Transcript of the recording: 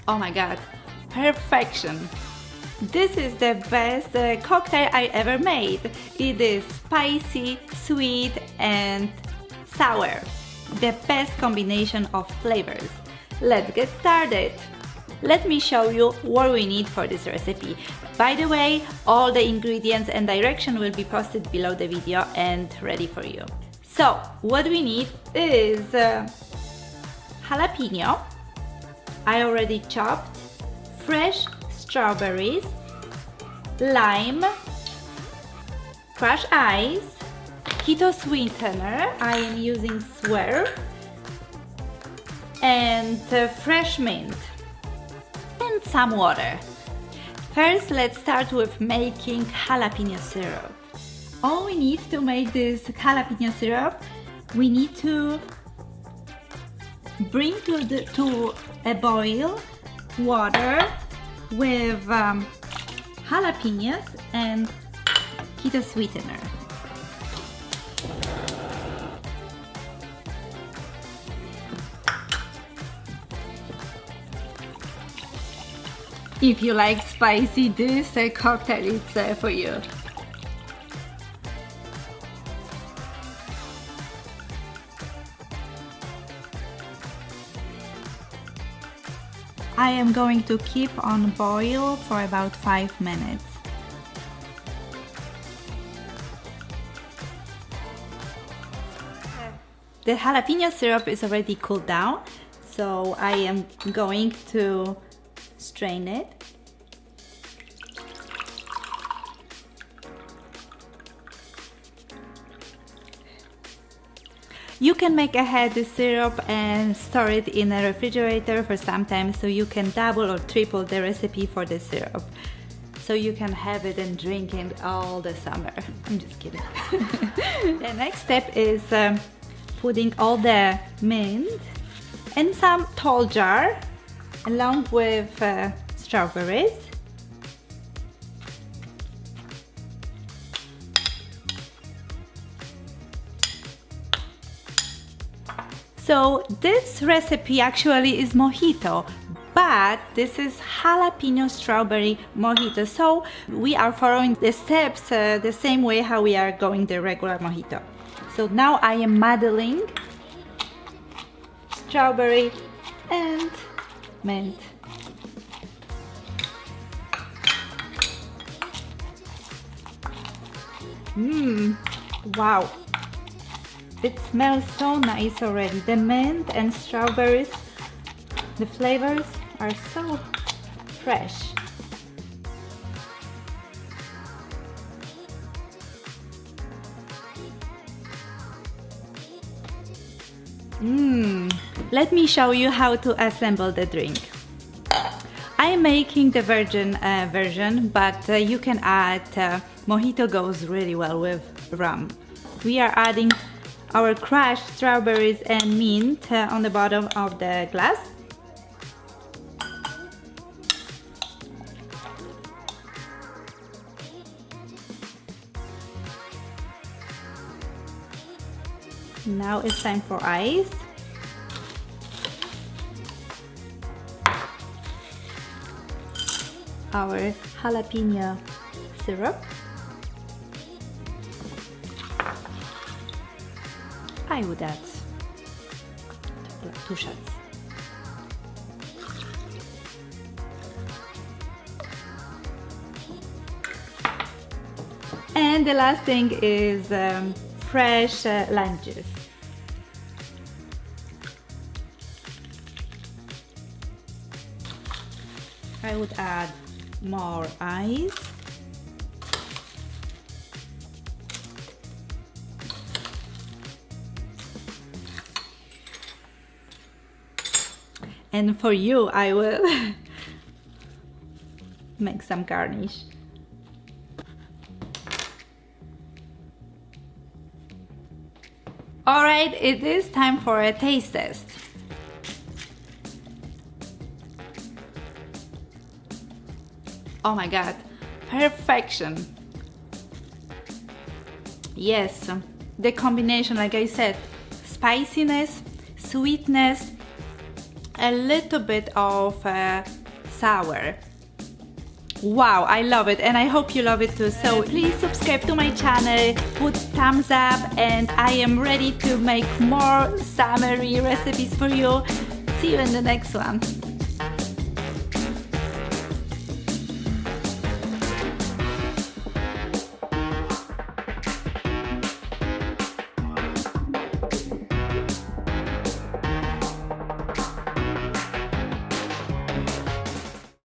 Oh my god, perfection! This is the best cocktail I ever made. It is spicy, sweet and sour. The best combination of flavors. Let's get started. Let me show you what we need for this recipe. By the way, all the ingredients and direction will be posted below the video and ready for you. So, what we need is jalapeno. I already chopped, fresh strawberries, lime, crushed ice, keto sweetener, I am using Swerve, and fresh mint, and some water. First, let's start with making jalapeno syrup. All we need to make this jalapeno syrup, we need to bring to a boil water with jalapenos and keto sweetener. If you like spicy, this cocktail is for you. I am going to keep on boil for about 5 minutes. The jalapeno syrup is already cooled down, so I am going to strain it. You can make ahead the syrup and store it in a refrigerator for some time, so you can double or triple the recipe for the syrup. So you can have it and drink it all the summer. I'm just kidding. The next step is putting all the mint in some tall jar along with strawberries. So this recipe actually is mojito, but this is jalapeno strawberry mojito. So we are following the steps the same way how we are going the regular mojito. So now I am muddling strawberry and mint. Wow. It smells so nice already. The mint and strawberries, the flavors are so fresh. Let me show you how to assemble the drink. I'm making the virgin version, but you can add, mojito goes really well with rum. We are adding our crushed strawberries and mint on the bottom of the glass. Now it's time for ice. Our jalapeno syrup. I would add 2 shots. And the last thing is fresh lime juice. I would add more ice. And for you, I will make some garnish. Alright, it is time for a taste test. Oh my god, perfection! Yes, the combination, like I said, spiciness, sweetness, a little bit of sour. Wow, I love it, and I hope you love it too. So please subscribe to my channel, put thumbs up, and I am ready to make more summery recipes for you. See you in the next one.